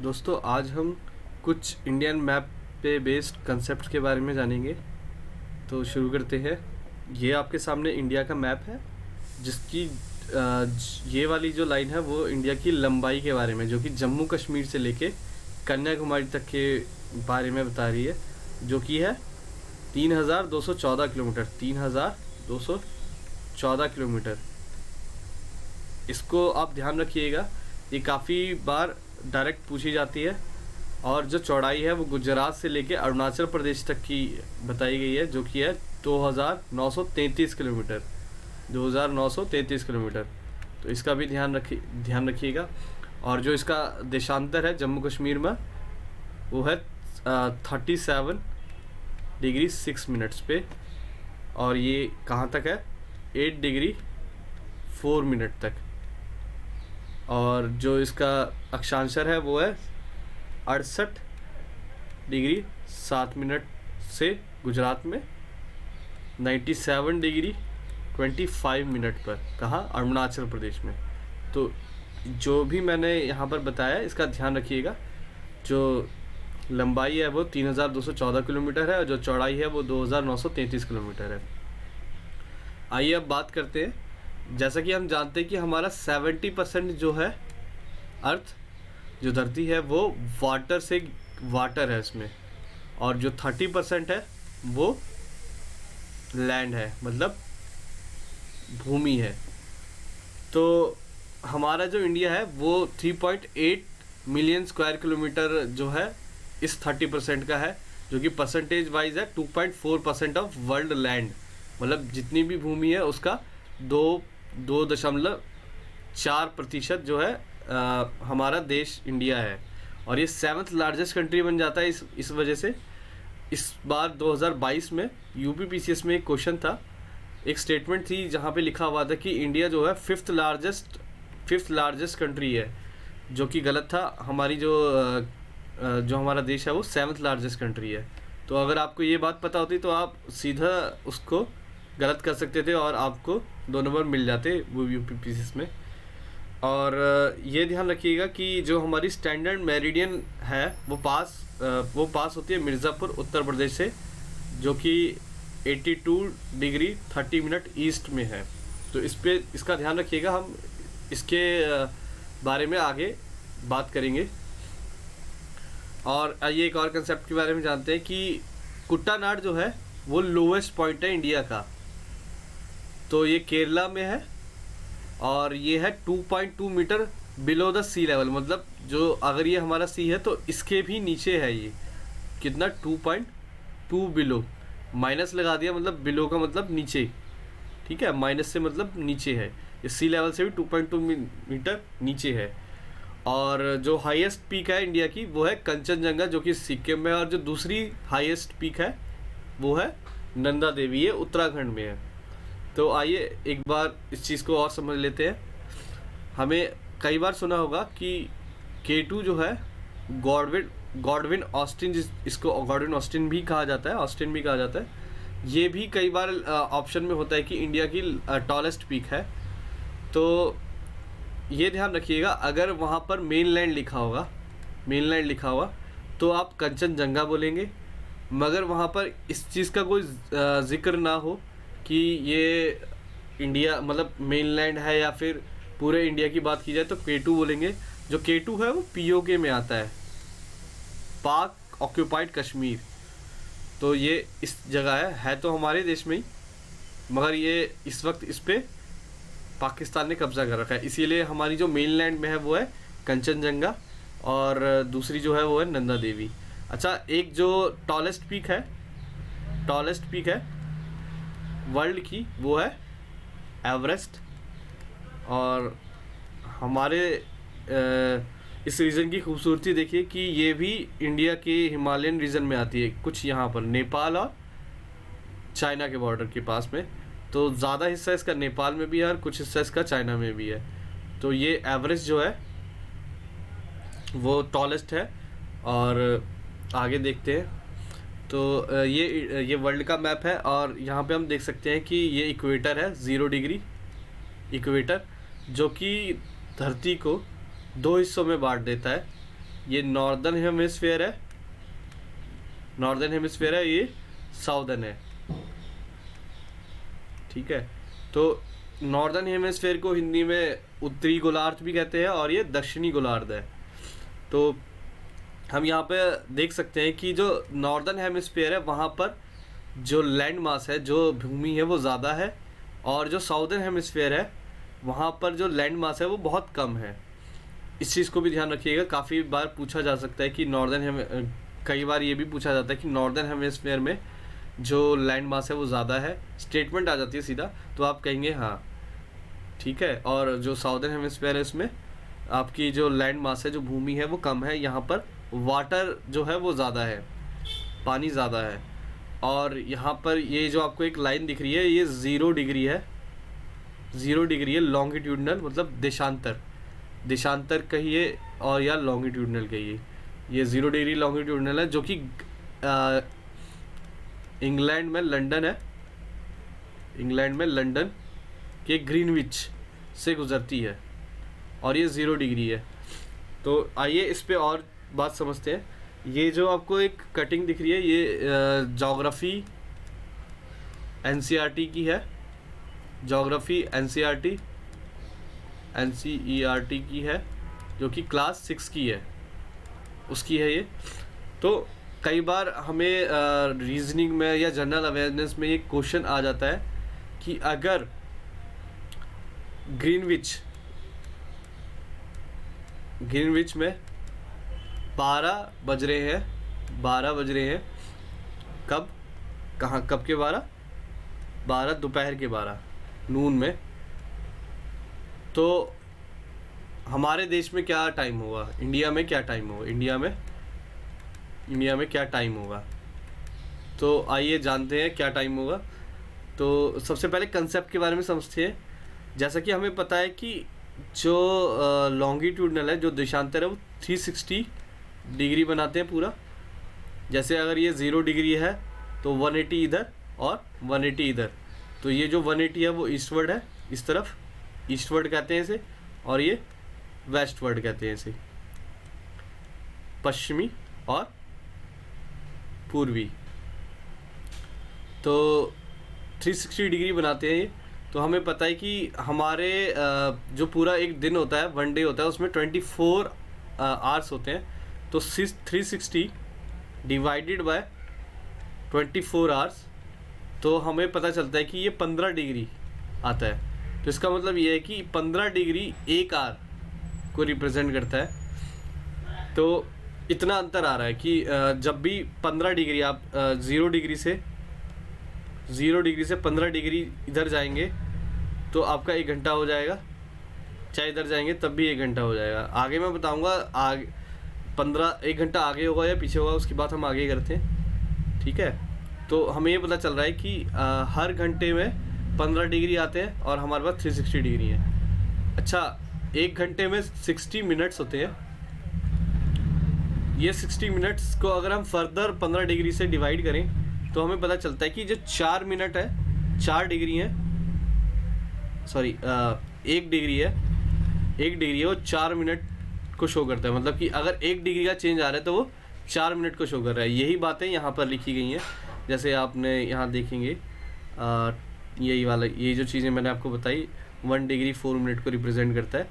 दोस्तों आज हम कुछ इंडियन मैप पे बेस्ड कंसेप्ट के बारे में जानेंगे। तो शुरू करते हैं। ये आपके सामने इंडिया का मैप है जिसकी ये वाली जो लाइन है वो इंडिया की लंबाई के बारे में, जो कि जम्मू कश्मीर से लेके कन्याकुमारी तक के बारे में बता रही है, जो कि है 3214 किलोमीटर। 3214 किलोमीटर। इसको आप ध्यान रखिएगा, ये काफ़ी बार डायरेक्ट पूछी जाती है। और जो चौड़ाई है वो गुजरात से लेके अरुणाचल प्रदेश तक की बताई गई है, जो कि है 2933 किलोमीटर। 2933 किलोमीटर। तो इसका भी ध्यान रखिएगा। और जो इसका देशांतर है जम्मू कश्मीर में वो है 37 डिग्री 6 मिनट्स पे। और ये कहाँ तक है? 8 डिग्री 4 मिनट तक। और जो इसका अक्षांशर है वो है 68 डिग्री 7 मिनट से गुजरात में, 97 डिग्री 25 मिनट पर कहाँ? अरुणाचल प्रदेश में। तो जो भी मैंने यहाँ पर बताया इसका ध्यान रखिएगा। जो लंबाई है वो 3214 किलोमीटर है और जो चौड़ाई है वो 2933 किलोमीटर है। आइए अब बात करते हैं। जैसा कि हम जानते हैं कि हमारा 70% जो है अर्थ, जो धरती है वो वाटर है इसमें, और जो 30% है वो लैंड है, मतलब भूमि है। तो हमारा जो इंडिया है वो 3.8 मिलियन स्क्वायर किलोमीटर जो है इस 30% का है, जो कि परसेंटेज वाइज है 2.4% ऑफ वर्ल्ड लैंड। मतलब जितनी भी भूमि है उसका 2.4% जो है हमारा देश इंडिया है। और ये 7th लार्जेस्ट कंट्री बन जाता है इस वजह से। इस बार 2022 में यूपीपीसीएस में एक क्वेश्चन था, एक स्टेटमेंट थी जहाँ पे लिखा हुआ था कि इंडिया जो है फिफ्थ लार्जेस्ट कंट्री है, जो कि गलत था। हमारी जो हमारा देश है वो 7th लार्जेस्ट कंट्री है। तो अगर आपको ये बात पता होती तो आप सीधा उसको गलत कर सकते थे और आपको 2 नंबर मिल जाते वो यूपीपीसीएस में। और ये ध्यान रखिएगा कि जो हमारी स्टैंडर्ड मेरिडियन है वो पास होती है मिर्ज़ापुर उत्तर प्रदेश से, जो कि 82 डिग्री 30 मिनट ईस्ट में है। तो इसका ध्यान रखिएगा, हम इसके बारे में आगे बात करेंगे। और आइए एक और कंसेप्ट के बारे में जानते हैं कि कुट्टानाड जो है वो लोवेस्ट पॉइंट है इंडिया का। तो ये केरला में है और ये है 2.2 metre below the sea level. मतलब जो अगर ये हमारा सी है तो इसके भी नीचे है। ये कितना? 2.2 बिलो, माइनस लगा दिया, मतलब बिलो का मतलब नीचे, ठीक है। माइनस से मतलब नीचे है। ये सी लेवल से भी 2.2 मीटर नीचे है। और जो हाईएस्ट पीक है इंडिया की वो है कंचनजंगा, जो कि सिक्किम में। और जो दूसरी हाईएस्ट पीक है वो है नंदा देवी, ये उत्तराखंड में है। तो आइए एक बार इस चीज़ को और समझ लेते हैं। हमें कई बार सुना होगा कि K2 जो है गॉडविन ऑस्टिन, इसको गॉडविन ऑस्टिन भी कहा जाता है, ये भी कई बार ऑप्शन में होता है कि इंडिया की टॉलेस्ट पीक है। तो ये ध्यान रखिएगा, अगर वहाँ पर मेनलैंड लिखा होगा तो आप कंचनजंगा बोलेंगे। मगर वहाँ पर इस चीज़ का कोई जिक्र ना हो कि ये इंडिया मतलब मेनलैंड है या फिर पूरे इंडिया की बात की जाए तो K2 बोलेंगे। जो K2 है वो POK में आता है, पाक ऑक्यूपाइड कश्मीर। तो ये इस जगह है तो हमारे देश में ही, मगर ये इस वक्त इस पे पाकिस्तान ने कब्जा कर रखा है। इसीलिए हमारी जो मेनलैंड में है वो है कंचनजंगा और दूसरी जो है वो है नंदा देवी। अच्छा, एक जो टॉलेस्ट पीक है वर्ल्ड की वो है एवरेस्ट। और हमारे इस रीजन की खूबसूरती देखिए कि ये भी इंडिया के हिमालयन रीजन में आती है, कुछ यहाँ पर नेपाल और चाइना के बॉर्डर के पास में। तो ज़्यादा हिस्सा इसका नेपाल में भी है और कुछ हिस्सा इसका चाइना में भी है। तो ये एवरेस्ट जो है वो टॉलेस्ट है। और आगे देखते हैं। तो ये वर्ल्ड का मैप है और यहाँ पे हम देख सकते हैं कि ये इक्वेटर है, 0 डिग्री इक्वेटर, जो कि धरती को 2 हिस्सों में बांट देता है। ये नॉर्दर्न हेमिस्फीयर है, नॉर्दर्न हेमिस्फीयर है, ये साउदर्न है। ठीक है, तो नॉर्दर्न हेमिस्फीयर को हिंदी में उत्तरी गोलार्ध भी कहते हैं और ये दक्षिणी गोलार्ध है। तो हम यहाँ पे देख सकते हैं कि जो नॉर्दर्न हेमिस्फीयर है वहाँ पर जो लैंड मास है, जो भूमि है वो ज़्यादा है, और जो साउदर्न हेमिस्फीयर है वहाँ पर जो लैंड मास है वो बहुत कम है। इस चीज़ को भी ध्यान रखिएगा। काफ़ी बार पूछा जा सकता है कि कई बार ये भी पूछा जाता है कि नॉर्दर्न हेमिस्फीयर में जो लैंड मास है वो ज़्यादा है, स्टेटमेंट आ जाती है सीधा, तो आप कहेंगे हाँ ठीक है। और जो साउदर्न हेमिस्फीयर है इसमें आपकी जो लैंड मास है, जो भूमि है वो कम है, यहाँ पर वाटर जो है वो ज़्यादा है, पानी ज़्यादा है। और यहाँ पर ये जो आपको एक लाइन दिख रही है ये 0 डिग्री है, 0 डिग्री है लॉन्गिट्यूडनल, मतलब देशांतर कहिए और या लॉन्गिट्यूडनल कहिए। ये 0 डिग्री लॉन्गिट्यूडनल है, जो कि इंग्लैंड में लंदन है, इंग्लैंड में लंदन के ग्रीनविच से गुजरती है, और ये 0 डिग्री है। तो आइए इस पे और बात समझते हैं। ये जो आपको एक कटिंग दिख रही है ये ज्योग्राफी एनसीईआरटी की है, ज्योग्राफी एनसीईआरटी की है, जो कि क्लास 6 की है, उसकी है ये। तो कई बार हमें रीजनिंग में या जनरल अवेयरनेस में ये क्वेश्चन आ जाता है कि अगर ग्रीनविच में 12 बज रहे हैं, कब के 12 दोपहर के 12 नून में, तो हमारे देश में क्या टाइम होगा, इंडिया में क्या टाइम होगा। तो आइए जानते हैं क्या टाइम होगा। तो सबसे पहले कंसेप्ट के बारे में समझते हैं। जैसा कि हमें पता है कि जो लॉन्गिट्यूडनल है, जो देशांतर है, वो 360 डिग्री बनाते हैं पूरा। जैसे अगर ये 0 डिग्री है तो 180 इधर और 180 इधर, तो ये जो 180 है वो ईस्टवर्ड है, इस तरफ ईस्टवर्ड कहते हैं इसे, और ये वेस्टवर्ड कहते हैं इसे, पश्चिमी और पूर्वी। तो 360 डिग्री बनाते हैं ये। तो हमें पता है कि हमारे जो पूरा एक दिन होता है, 1 डे होता है, उसमें 24 आवर्स होते हैं। तो 360 डिवाइडेड बाय 24 आवर्स, तो हमें पता चलता है कि ये 15 डिग्री आता है। तो इसका मतलब ये है कि 15 डिग्री 1 आवर को रिप्रेजेंट करता है। तो इतना अंतर आ रहा है कि जब भी 15 डिग्री आप 0 डिग्री से 15 डिग्री इधर जाएंगे तो आपका 1 घंटा हो जाएगा, चाहे इधर जाएंगे तब भी 1 घंटा हो जाएगा। आगे मैं बताऊंगा आगे 1 घंटा आगे होगा या पीछे होगा, उसकी बात हम आगे करते हैं। ठीक है, तो हमें ये पता चल रहा है कि हर घंटे में 15 डिग्री आते हैं और हमारे पास 360 डिग्री है। अच्छा, 1 घंटे में 60 मिनट्स होते हैं। ये 60 मिनट्स को अगर हम फर्दर 15 डिग्री से डिवाइड करें तो हमें पता चलता है कि जो 4 मिनट है, 4 डिग्री है, सॉरी 1 डिग्री है, 1 डिग्री है वो 4 मिनट को शो करता है। मतलब कि अगर 1 डिग्री का चेंज आ रहा है तो वो 4 मिनट को शो कर रहा है। यही बातें यहाँ पर लिखी गई हैं। जैसे आपने यहाँ देखेंगे यही वाला, ये जो चीज़ें मैंने आपको बताई, 1 डिग्री 4 मिनट को रिप्रेजेंट करता है।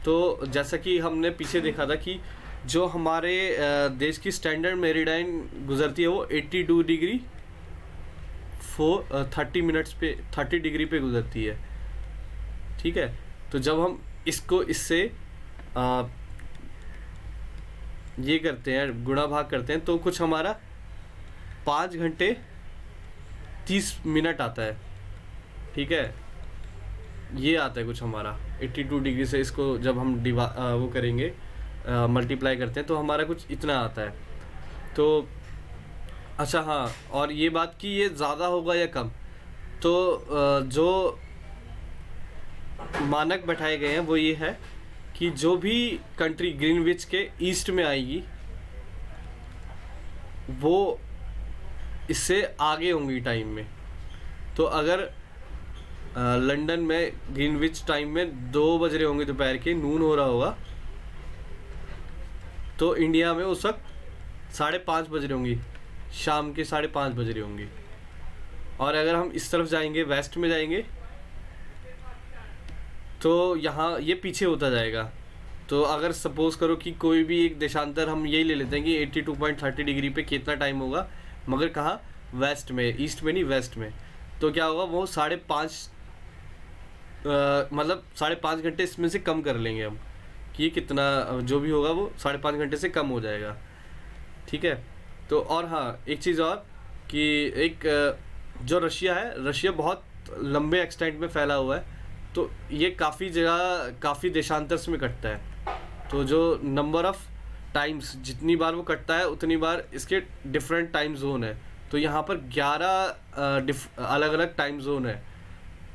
तो जैसा कि हमने पीछे देखा था कि जो हमारे देश की स्टैंडर्ड मेरिडाइन गुजरती है वो 82 डिग्री 30 मिनट्स पे 30 डिग्री पे गुजरती है। ठीक है, तो जब हम इसको इससे ये करते हैं, गुणा भाग करते हैं, तो कुछ हमारा 5 घंटे 30 मिनट आता है। ठीक है, ये आता है कुछ हमारा 82 डिग्री से। इसको जब हम वो करेंगे, मल्टीप्लाई करते हैं तो हमारा कुछ इतना आता है। तो अच्छा हाँ, और ये बात कि ये ज़्यादा होगा या कम, तो जो मानक बैठाए गए हैं वो ये है कि जो भी कंट्री ग्रीनविच के ईस्ट में आएगी वो इससे आगे होंगी टाइम में। तो अगर लंदन में ग्रीनविच टाइम में 2 बज रहे होंगे दोपहर के, नून हो रहा होगा, तो इंडिया में उस वक्त 5:30 बज रही होंगी, शाम के 5:30 बज रही होंगी। और अगर हम इस तरफ जाएंगे, वेस्ट में जाएंगे, तो यहाँ ये पीछे होता जाएगा। तो अगर सपोज करो कि कोई भी एक देशांतर हम यही ले लेते हैं कि 82.30 डिग्री पे कितना टाइम होगा, मगर कहाँ, वेस्ट में, ईस्ट में नहीं, वेस्ट में। तो क्या होगा, वो 5:30 मतलब 5:30 घंटे इसमें से कम कर लेंगे हम, कि ये कितना जो भी होगा वो 5:30 घंटे से कम हो जाएगा। ठीक है। तो और हाँ, एक चीज़ और कि एक जो रशिया है, रशिया बहुत लंबे एक्सटेंट में फैला हुआ है, तो ये काफ़ी जगह, काफ़ी देशांतर में कटता है। तो जो नंबर ऑफ टाइम्स, जितनी बार वो कटता है उतनी बार इसके डिफरेंट टाइम जोन है। तो यहाँ पर 11 अलग अलग टाइम जोन है।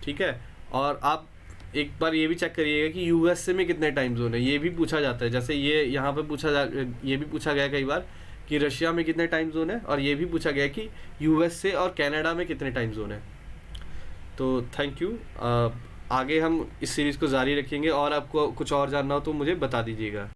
ठीक है। और आप एक बार ये भी चेक करिएगा कि यूएसए में कितने टाइम जोन है, ये भी पूछा जाता है। जैसे ये यहाँ पर ये भी पूछा गया कई बार कि रशिया में कितने टाइम जोन है, और ये भी पूछा गया कि यूएसए और कनाडा में कितने टाइम जोन है। तो थैंक यू। आगे हम इस सीरीज़ को जारी रखेंगे, और आपको कुछ और जानना हो तो मुझे बता दीजिएगा।